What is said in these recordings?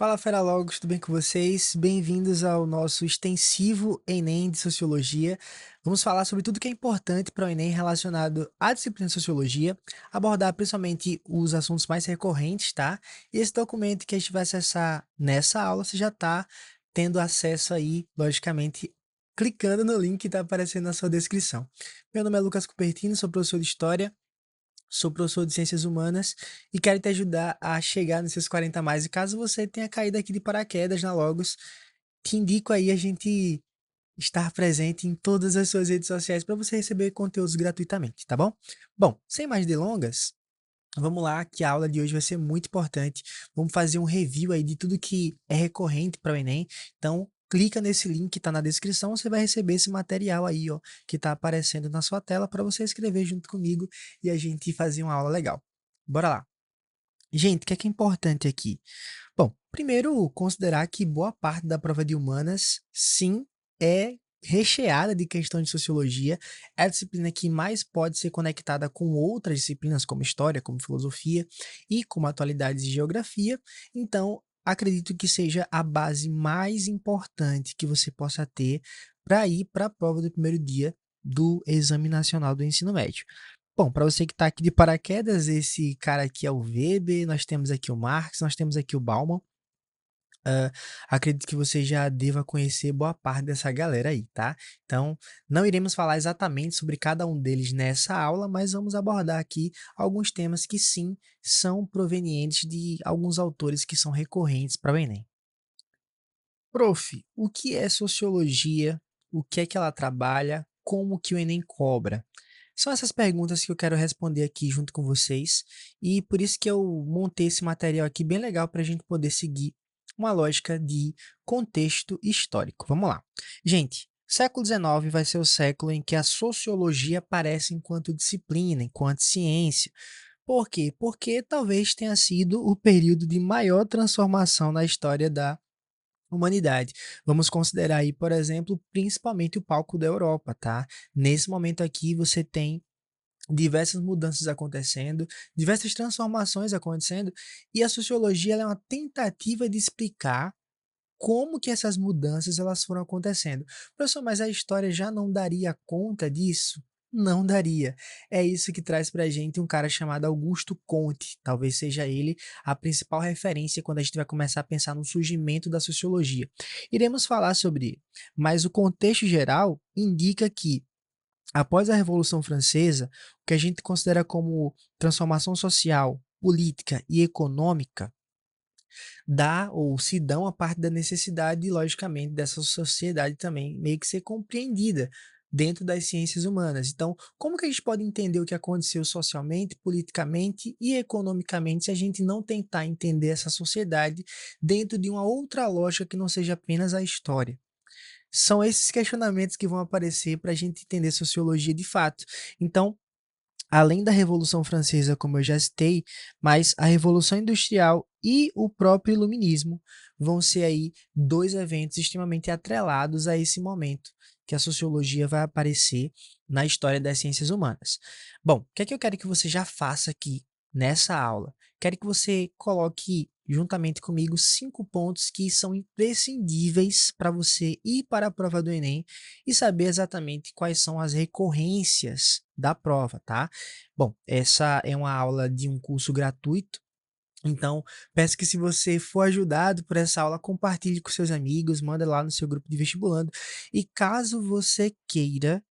Fala, Feralogos, tudo bem com vocês? Bem-vindos ao nosso extensivo Enem de Sociologia. Vamos falar sobre tudo que é importante para o Enem relacionado à disciplina de Sociologia, abordar principalmente os assuntos mais recorrentes, tá? E esse documento que a gente vai acessar nessa aula, você já está tendo acesso aí, logicamente, clicando no link que está aparecendo na sua descrição. Meu nome é Lucas Cupertino, sou professor de História. Sou professor de Ciências Humanas e quero te ajudar a chegar nesses 40 a mais. E caso você tenha caído aqui de paraquedas na Logos, te indico aí a gente estar presente em todas as suas redes sociais para você receber conteúdos gratuitamente, tá bom? Bom, sem mais delongas, vamos lá, que a aula de hoje vai ser muito importante. Vamos fazer um review aí de tudo que é recorrente para o Enem. Então, clica nesse link que está na descrição, você vai receber esse material aí, ó, que está aparecendo na sua tela para você escrever junto comigo e a gente fazer uma aula legal. Bora lá. Gente, o que é importante aqui? Bom, primeiro, considerar que boa parte da prova de humanas, sim, é recheada de questões de sociologia, é a disciplina que mais pode ser conectada com outras disciplinas, como história, como filosofia e como atualidades e geografia. Então, acredito que seja a base mais importante que você possa ter para ir para a prova do primeiro dia do Exame Nacional do Ensino Médio. Bom, para você que está aqui de paraquedas, esse cara aqui é o Weber, nós temos aqui o Marx, nós temos aqui o Bauman. Hã, acredito que você já deva conhecer boa parte dessa galera aí, tá? Então, não iremos falar exatamente sobre cada um deles nessa aula, mas vamos abordar aqui alguns temas que sim, são provenientes de alguns autores que são recorrentes para o Enem. Prof, o que é sociologia? O que é que ela trabalha? Como que o Enem cobra? São essas perguntas que eu quero responder aqui junto com vocês, e por isso que eu montei esse material aqui bem legal para a gente poder seguir uma lógica de contexto histórico. Vamos lá. Gente, século XIX vai ser o século em que a sociologia aparece enquanto disciplina, enquanto ciência. Por quê? Porque talvez tenha sido o período de maior transformação na história da humanidade. Vamos considerar aí, por exemplo, principalmente o palco da Europa, tá? Nesse momento aqui você tem diversas mudanças acontecendo, diversas transformações acontecendo, e a sociologia ela é uma tentativa de explicar como que essas mudanças elas foram acontecendo. Professor, mas a história já não daria conta disso? Não daria. É isso que traz para a gente um cara chamado Augusto Comte. Talvez seja ele a principal referência quando a gente vai começar a pensar no surgimento da sociologia. Iremos falar sobre ele, mas o contexto geral indica que após a Revolução Francesa, o que a gente considera como transformação social, política e econômica dá ou se dão a parte da necessidade, logicamente, dessa sociedade também meio que ser compreendida dentro das ciências humanas. Então, como que a gente pode entender o que aconteceu socialmente, politicamente e economicamente se a gente não tentar entender essa sociedade dentro de uma outra lógica que não seja apenas a história? São esses questionamentos que vão aparecer para a gente entender sociologia de fato. Então, além da Revolução Francesa, como eu já citei, mas a Revolução Industrial e o próprio Iluminismo vão ser aí dois eventos extremamente atrelados a esse momento que a sociologia vai aparecer na história das ciências humanas. Bom, o que é que eu quero que você já faça aqui nessa aula? Quero que você coloque juntamente comigo 5 pontos que são imprescindíveis para você ir para a prova do Enem e saber exatamente quais são as recorrências da prova, tá? Bom, essa é uma aula de um curso gratuito, então peço que se você for ajudado por essa aula, compartilhe com seus amigos, manda lá no seu grupo de vestibulando. E caso você queira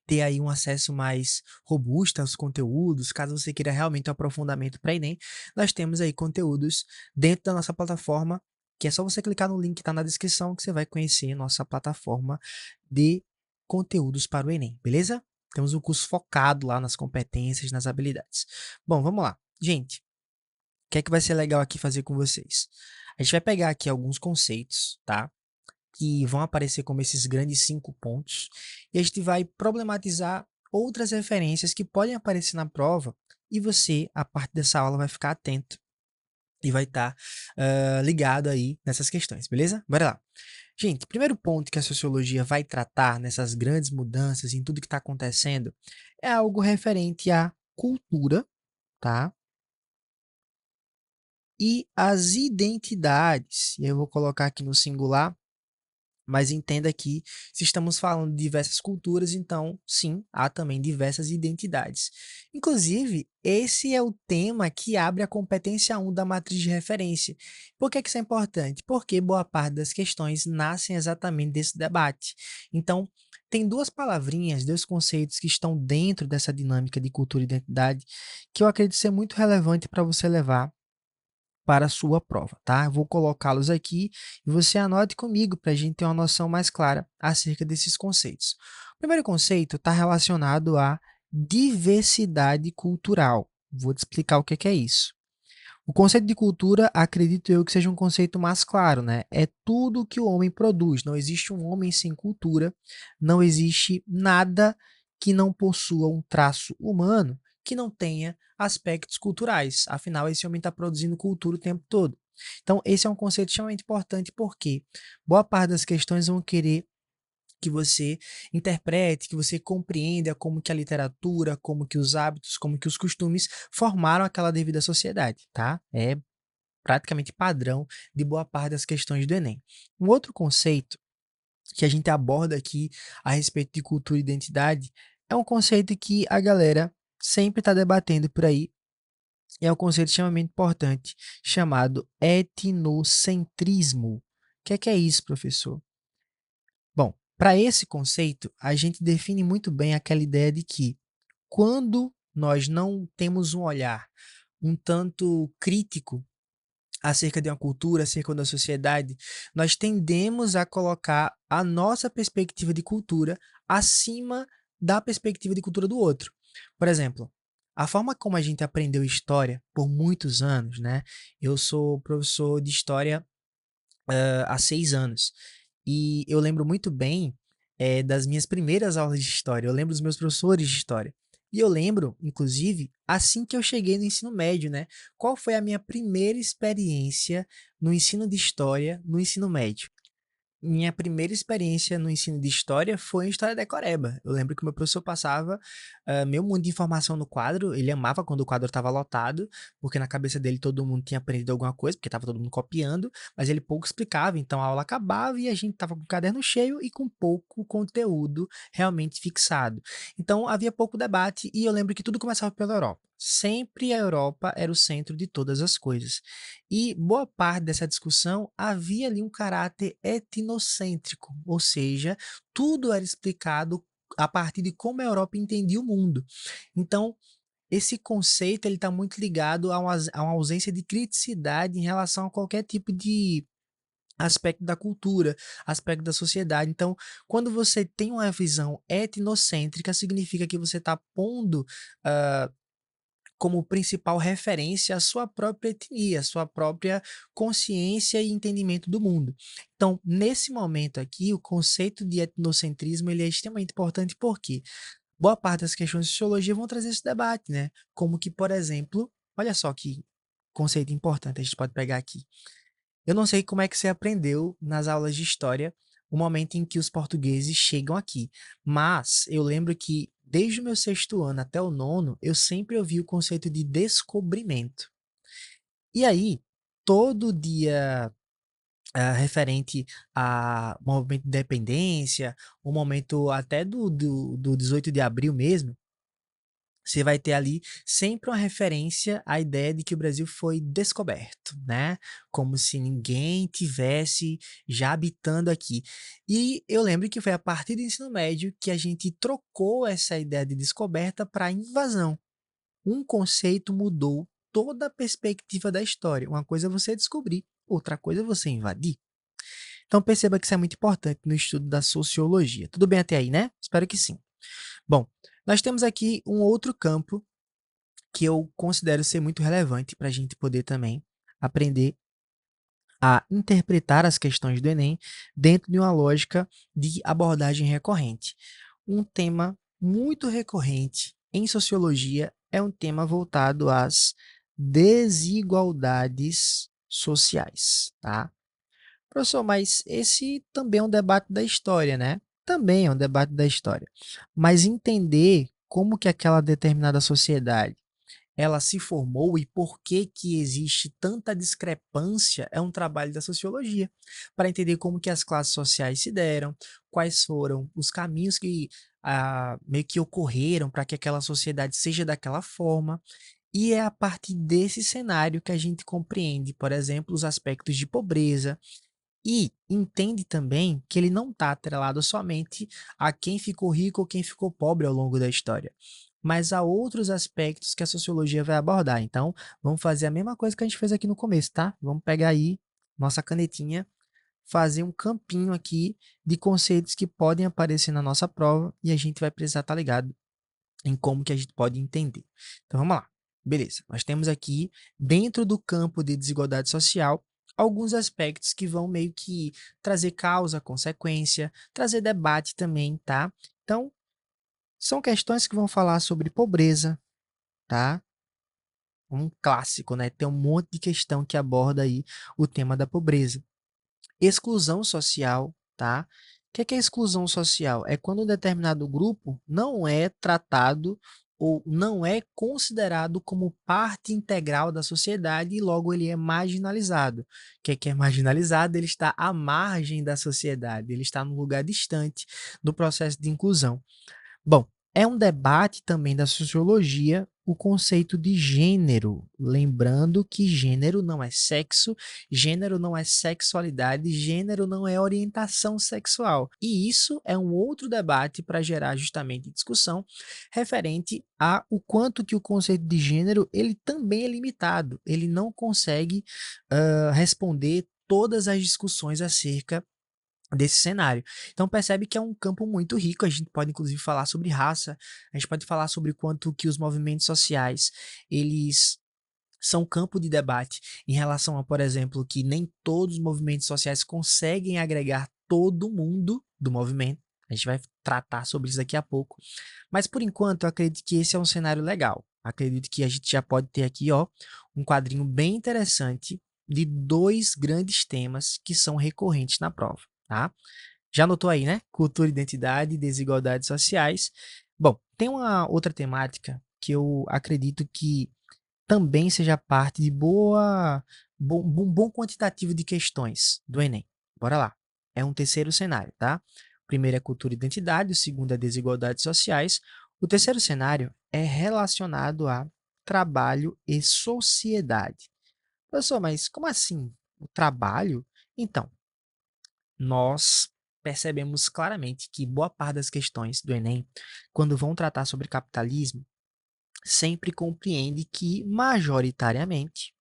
ter aí um acesso mais robusto aos conteúdos, caso você queira realmente um aprofundamento para Enem, nós temos aí conteúdos dentro da nossa plataforma, que é só você clicar no link que está na descrição que você vai conhecer nossa plataforma de conteúdos para o Enem, beleza? Temos um curso focado lá nas competências, nas habilidades. Bom, vamos lá. Gente, o que é que vai ser legal aqui fazer com vocês? A gente vai pegar aqui alguns conceitos, tá? Que vão aparecer como esses grandes 5 pontos, e a gente vai problematizar outras referências que podem aparecer na prova, e você, a parte dessa aula, vai ficar atento e vai estar ligado aí nessas questões, beleza? Bora lá. Gente, o primeiro ponto que a sociologia vai tratar nessas grandes mudanças, em tudo que está acontecendo, é algo referente à cultura, tá? e as identidades. E aí eu vou colocar aqui no singular, mas entenda que se estamos falando de diversas culturas, então sim, há também diversas identidades. Inclusive, esse é o tema que abre a competência 1 da matriz de referência. Por que que isso é importante? Porque boa parte das questões nascem exatamente desse debate. Então, tem duas palavrinhas, dois conceitos que estão dentro dessa dinâmica de cultura e identidade que eu acredito ser muito relevante para você levar para a sua prova, tá? Eu vou colocá-los aqui e você anote comigo para a gente ter uma noção mais clara acerca desses conceitos. O primeiro conceito está relacionado à diversidade cultural. Vou te explicar o que é isso. O conceito de cultura, acredito eu que seja um conceito mais claro, né? É tudo que o homem produz. Não existe um homem sem cultura, não existe nada que não possua um traço humano que não tenha aspectos culturais. Afinal, esse homem está produzindo cultura o tempo todo. Então, esse é um conceito extremamente importante porque boa parte das questões vão querer que você interprete, que você compreenda como que a literatura, como que os hábitos, como que os costumes formaram aquela devida sociedade, tá? É praticamente padrão de boa parte das questões do Enem. Um outro conceito que a gente aborda aqui a respeito de cultura e identidade é um conceito que a galera sempre está debatendo por aí, e é um conceito extremamente importante, chamado etnocentrismo. O que é isso, professor? Bom, para esse conceito, a gente define muito bem aquela ideia de que quando nós não temos um olhar um tanto crítico acerca de uma cultura, acerca da sociedade, nós tendemos a colocar a nossa perspectiva de cultura acima da perspectiva de cultura do outro. Por exemplo, a forma como a gente aprendeu história por muitos anos, né? Eu sou professor de história há 6 anos. E eu lembro muito bem das minhas primeiras aulas de história. Eu lembro dos meus professores de história. E eu lembro, inclusive, assim que eu cheguei no ensino médio, né? Qual foi a minha primeira experiência no ensino de história no ensino médio? Minha primeira experiência no ensino de história foi em História Decoreba. Eu lembro que o meu professor passava meio mundo de informação no quadro. Ele amava quando o quadro estava lotado, porque na cabeça dele todo mundo tinha aprendido alguma coisa, porque estava todo mundo copiando, mas ele pouco explicava. Então a aula acabava e a gente estava com o caderno cheio e com pouco conteúdo realmente fixado. Então havia pouco debate e eu lembro que tudo começava pela Europa. Sempre a Europa era o centro de todas as coisas. E boa parte dessa discussão havia ali um caráter etnocêntrico, ou seja, tudo era explicado a partir de como a Europa entendia o mundo. Então, esse conceito ele está muito ligado a uma ausência de criticidade em relação a qualquer tipo de aspecto da cultura, aspecto da sociedade. Então, quando você tem uma visão etnocêntrica, significa que você está pondo como principal referência a sua própria etnia, a sua própria consciência e entendimento do mundo. Então, nesse momento aqui, o conceito de etnocentrismo ele é extremamente importante porque boa parte das questões de sociologia vão trazer esse debate, né? Como que, por exemplo, olha só que conceito importante a gente pode pegar aqui. Eu não sei como é que você aprendeu nas aulas de história o momento em que os portugueses chegam aqui, mas eu lembro que desde o meu sexto ano até o nono, eu sempre ouvi o conceito de descobrimento. E aí, todo dia referente a movimento de independência, o momento até do 18 de abril mesmo, você vai ter ali sempre uma referência à ideia de que o Brasil foi descoberto, né? Como se ninguém tivesse já habitando aqui. E eu lembro que foi a partir do ensino médio que a gente trocou essa ideia de descoberta para invasão. Um conceito mudou toda a perspectiva da história. Uma coisa é você descobrir, outra coisa é você invadir. Então perceba que isso é muito importante no estudo da sociologia. Tudo bem até aí, né? Espero que sim. Bom, nós temos aqui um outro campo que eu considero ser muito relevante para a gente poder também aprender a interpretar as questões do Enem dentro de uma lógica de abordagem recorrente. Um tema muito recorrente em sociologia é um tema voltado às desigualdades sociais, tá? Professor, mas esse também é um debate da história, né? Também é um debate da história. Mas entender como que aquela determinada sociedade ela se formou e por que que existe tanta discrepância é um trabalho da sociologia, para entender como que as classes sociais se deram, quais foram os caminhos que meio que ocorreram para que aquela sociedade seja daquela forma. E é a partir desse cenário que a gente compreende, por exemplo, os aspectos de pobreza, e entende também que ele não está atrelado somente a quem ficou rico ou quem ficou pobre ao longo da história, mas a outros aspectos que a sociologia vai abordar. Então, vamos fazer a mesma coisa que a gente fez aqui no começo, tá? Vamos pegar aí nossa canetinha, fazer um campinho aqui de conceitos que podem aparecer na nossa prova e a gente vai precisar estar ligado em como que a gente pode entender. Então vamos lá. Beleza. Nós temos aqui, dentro do campo de desigualdade social, alguns aspectos que vão meio que trazer causa, consequência, trazer debate também, tá? Então, são questões que vão falar sobre pobreza, tá? Um clássico, né? Tem um monte de questão que aborda aí o tema da pobreza. Exclusão social, tá? O que é exclusão social? É quando um determinado grupo não é tratado ou não é considerado como parte integral da sociedade e logo ele é marginalizado. O que é marginalizado? Ele está à margem da sociedade, ele está num lugar distante do processo de inclusão. Bom, é um debate também da sociologia o conceito de gênero, lembrando que gênero não é sexo, gênero não é sexualidade, gênero não é orientação sexual. E isso é um outro debate para gerar justamente discussão referente a o quanto que o conceito de gênero ele também é limitado, ele não consegue responder todas as discussões acerca desse cenário. Então percebe que é um campo muito rico, a gente pode inclusive falar sobre raça, a gente pode falar sobre quanto que os movimentos sociais, eles são campo de debate em relação a, por exemplo, que nem todos os movimentos sociais conseguem agregar todo mundo do movimento. A gente vai tratar sobre isso daqui a pouco. Mas por enquanto, eu acredito que esse é um cenário legal. Acredito que a gente já pode ter aqui, ó, um quadrinho bem interessante de dois grandes temas que são recorrentes na prova, tá? Já anotou aí, né? Cultura, identidade e desigualdades sociais. Bom, tem uma outra temática que eu acredito que também seja parte de um bom quantitativo de questões do Enem. Bora lá. É um terceiro cenário, tá? O primeiro é cultura e identidade, o segundo é desigualdades sociais. O terceiro cenário é relacionado a trabalho e sociedade. Professor, mas como assim? O trabalho? Então, nós percebemos claramente que boa parte das questões do Enem, quando vão tratar sobre capitalismo, sempre compreende que, majoritariamente,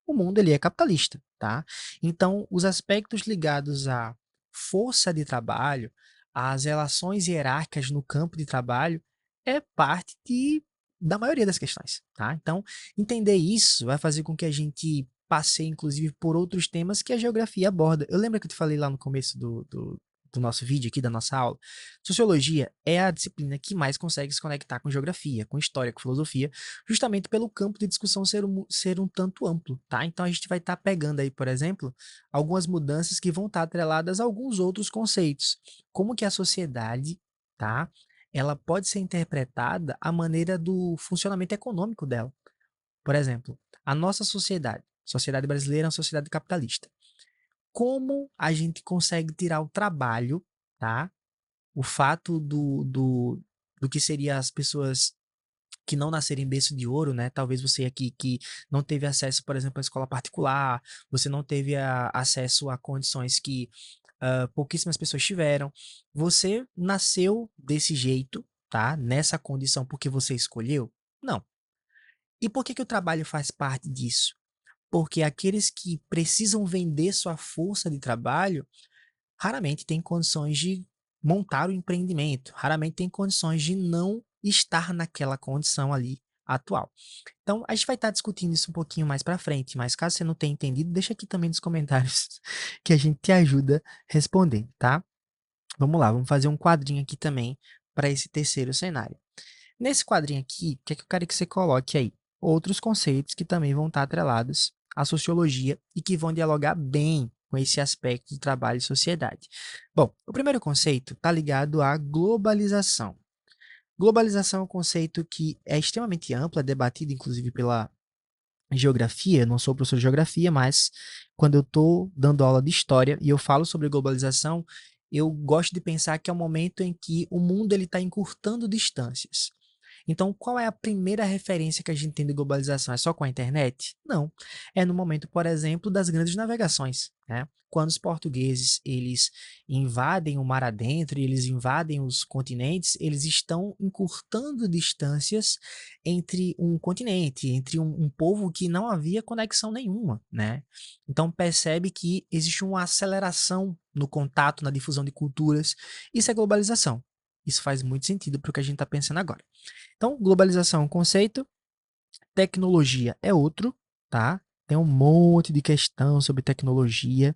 o mundo ele é capitalista, tá? Então, os aspectos ligados à força de trabalho, às relações hierárquicas no campo de trabalho, é parte da maioria das questões, tá? Então, entender isso vai fazer com que a gente passeie, inclusive, por outros temas que a geografia aborda. Eu lembro que eu te falei lá no começo do nosso vídeo aqui, da nossa aula. Sociologia é a disciplina que mais consegue se conectar com geografia, com história, com filosofia, justamente pelo campo de discussão ser um tanto amplo, tá? Então a gente vai estar pegando aí, por exemplo, algumas mudanças que vão estar atreladas a alguns outros conceitos, como que a sociedade, tá? Ela pode ser interpretada à maneira do funcionamento econômico dela. Por exemplo, a nossa sociedade brasileira é uma sociedade capitalista. Como a gente consegue tirar o trabalho, tá? O fato do que seria as pessoas que não nasceram em berço de ouro, né? Talvez você aqui que não teve acesso, por exemplo, à escola particular, você não teve acesso a condições que pouquíssimas pessoas tiveram. Você nasceu desse jeito, tá? Nessa condição porque você escolheu? Não. E por que que o trabalho faz parte disso? Porque aqueles que precisam vender sua força de trabalho raramente têm condições de montar o empreendimento, raramente têm condições de não estar naquela condição ali atual. Então, a gente vai estar discutindo isso um pouquinho mais para frente, mas caso você não tenha entendido, deixa aqui também nos comentários que a gente te ajuda respondendo, tá? Vamos lá, vamos fazer um quadrinho aqui também para esse terceiro cenário. Nesse quadrinho aqui, o que é que eu quero que você coloque aí? Outros conceitos que também vão estar atrelados à sociologia e que vão dialogar bem com esse aspecto do trabalho e sociedade. Bom, o primeiro conceito está ligado à globalização. Globalização é um conceito que é extremamente amplo, é debatido inclusive pela geografia. Eu não sou professor de geografia, mas quando eu estou dando aula de história e eu falo sobre globalização, eu gosto de pensar que é o momento em que o mundo ele está encurtando distâncias. Então, qual é a primeira referência que a gente tem de globalização? É só com a internet? Não. É no momento, por exemplo, das grandes navegações, né? Quando os portugueses eles invadem o mar adentro e eles invadem os continentes, eles estão encurtando distâncias entre um continente, entre um povo que não havia conexão nenhuma, né? Então percebe que existe uma aceleração no contato, na difusão de culturas. Isso é globalização. Isso faz muito sentido para o que a gente está pensando agora. Então, globalização é um conceito, tecnologia é outro, tá? Tem um monte de questão sobre tecnologia.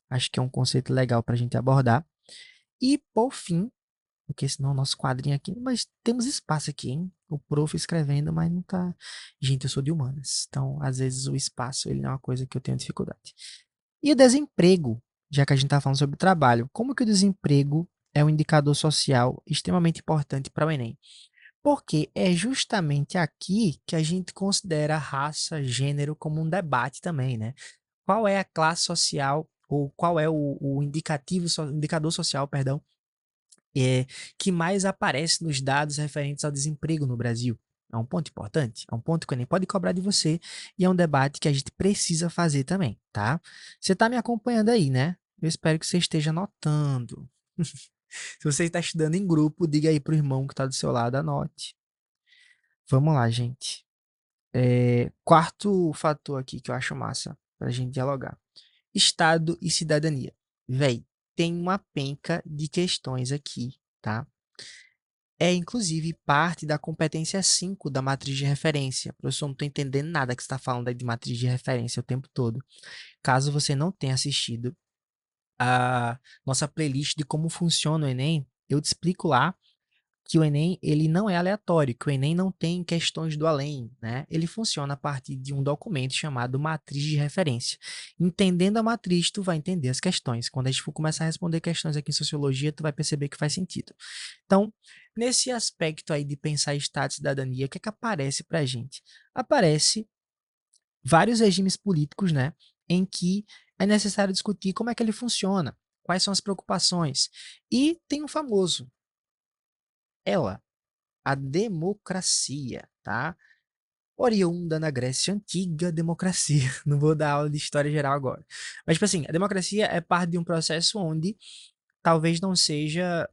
Acho que é um conceito legal para a gente abordar. E, por fim, porque senão o nosso quadrinho aqui. Mas temos espaço aqui, hein? O prof escrevendo, mas não tá. Gente, eu sou de humanas. Então, às vezes, o espaço ele é uma coisa que eu tenho dificuldade. E o desemprego, já que a gente está falando sobre trabalho. Como que o desemprego é um indicador social extremamente importante para o Enem? Porque é justamente aqui que a gente considera raça, gênero como um debate também, né? Qual é a classe social, ou qual é o indicador social, perdão, que mais aparece nos dados referentes ao desemprego no Brasil? É um ponto importante, é um ponto que eu nem pode cobrar de você e é um debate que a gente precisa fazer também, tá? Você está me acompanhando aí, né? Eu espero que você esteja anotando. Se você está estudando em grupo, diga aí pro irmão que está do seu lado, anote. Vamos lá, gente. Quarto fator aqui que eu acho massa pra gente dialogar. Estado e cidadania. Véi, tem uma penca de questões aqui, tá? É inclusive parte da competência 5 da matriz de referência. Professor, não estou entendendo nada que você está falando aí de matriz de referência o tempo todo. Caso você não tenha assistido a nossa playlist de como funciona o Enem, eu te explico lá que o Enem ele não é aleatório, que o Enem não tem questões do além, né? Ele funciona a partir de um documento chamado matriz de referência. Entendendo a matriz, tu vai entender as questões. Quando a gente for começar a responder questões aqui em sociologia, tu vai perceber que faz sentido. Então, nesse aspecto aí de pensar Estado e cidadania, o que é que aparece pra gente? Aparece vários regimes políticos, né, em que é necessário discutir como é que ele funciona, quais são as preocupações. E tem um famoso, ela, a democracia, tá? Oriunda na Grécia Antiga, democracia. Não vou dar aula de história geral agora. Mas, tipo assim, a democracia é parte de um processo onde talvez não seja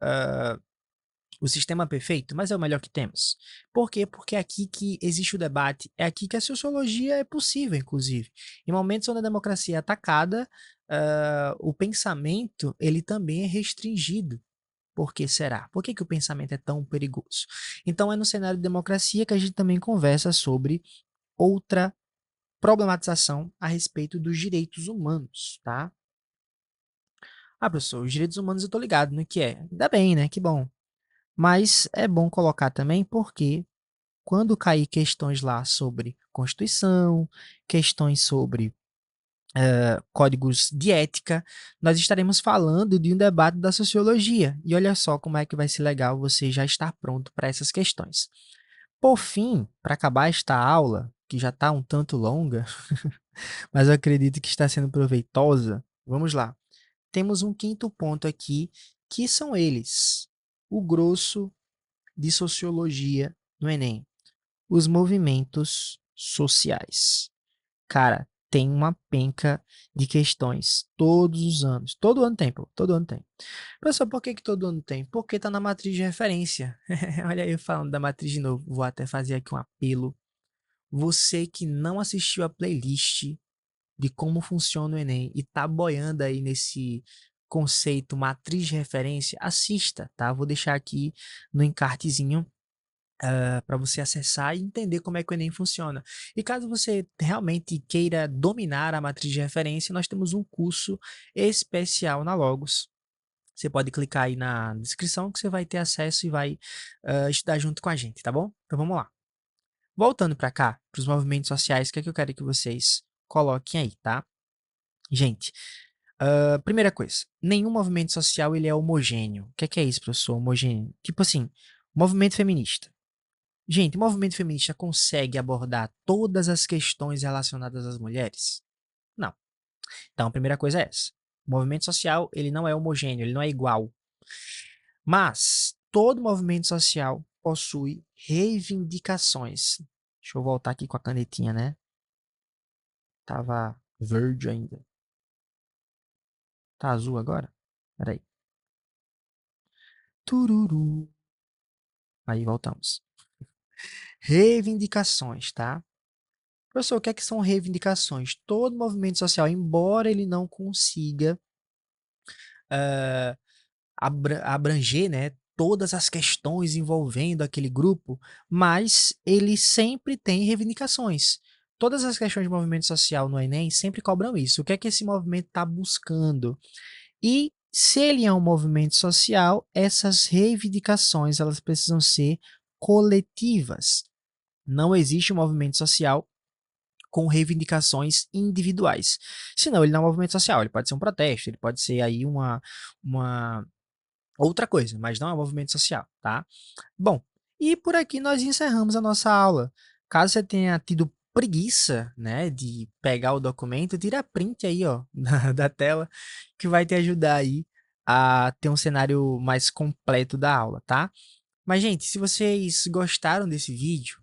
o sistema perfeito, mas é o melhor que temos. Por quê? Porque é aqui que existe o debate, é aqui que a sociologia é possível, inclusive. Em momentos onde a democracia é atacada, o pensamento ele também é restringido. Por que será? Por que, que o pensamento é tão perigoso? Então, é no cenário de democracia que a gente também conversa sobre outra problematização a respeito dos direitos humanos, tá? Ah, professor, os direitos humanos eu tô ligado no que é. Ainda bem, né? Que bom. Mas é bom colocar também porque quando cair questões lá sobre Constituição, questões sobre códigos de ética, nós estaremos falando de um debate da sociologia. E olha só como é que vai ser legal você já estar pronto para essas questões. Por fim, para acabar esta aula, que já está um tanto longa, mas eu acredito que está sendo proveitosa, vamos lá. Temos um quinto ponto aqui, que são eles: o grosso de sociologia no Enem, os movimentos sociais. Cara, tem uma penca de questões todos os anos. Todo ano tem, pô. Todo ano tem. Professor, por que que todo ano tem? Porque tá na matriz de referência. Olha aí eu falando da matriz de novo. Vou até fazer aqui um apelo. Você que não assistiu a playlist de como funciona o Enem e tá boiando aí nesse conceito matriz de referência, assista, tá? Vou deixar aqui no encartezinho para você acessar e entender como é que o Enem funciona. E caso você realmente queira dominar a matriz de referência, nós temos um curso especial na Logos. Você pode clicar aí na descrição que você vai ter acesso e vai estudar junto com a gente, tá bom? Então vamos lá. Voltando para cá, para os movimentos sociais, o que é que eu quero que vocês coloquem aí, tá? Gente, primeira coisa, nenhum movimento social ele é homogêneo. O que é isso, professor? Homogêneo? Tipo assim, Movimento feminista. Gente, o movimento feminista consegue abordar todas as questões relacionadas às mulheres? Não. Então, a primeira coisa é essa. O movimento social, ele não é homogêneo, ele não é igual. Mas todo movimento social possui reivindicações. Deixa eu voltar aqui com a canetinha, né? Tava verde ainda. Tá azul agora? Peraí. Tururu. Aí voltamos. Reivindicações, tá? Professor, o que é que são reivindicações? Todo movimento social, embora ele não consiga abranger, né, todas as questões envolvendo aquele grupo, mas ele sempre tem reivindicações. Todas as questões de movimento social no Enem sempre cobram isso. O que é que esse movimento está buscando? E se ele é um movimento social, essas reivindicações elas precisam ser coletivas. Não existe um movimento social com reivindicações individuais. Senão ele não é um movimento social, ele pode ser um protesto, ele pode ser aí uma outra coisa, mas não é um movimento social, tá? Bom, e por aqui nós encerramos a nossa aula. Caso você tenha tido preguiça, né, de pegar o documento, tira print aí, ó, da tela, que vai te ajudar aí a ter um cenário mais completo da aula, tá? Mas, gente, se vocês gostaram desse vídeo,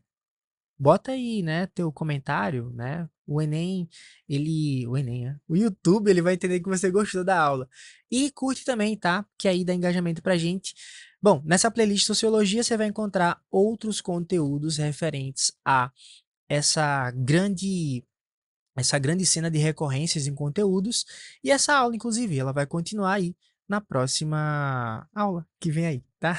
bota aí, né, teu comentário, né? O Enem, né? O YouTube, ele vai entender que você gostou da aula. E curte também, tá? Que aí dá engajamento pra gente. Bom, nessa playlist Sociologia você vai encontrar outros conteúdos referentes a essa grande essa grande cena de recorrências em conteúdos. E essa aula, inclusive, ela vai continuar aí na próxima aula que vem aí, tá?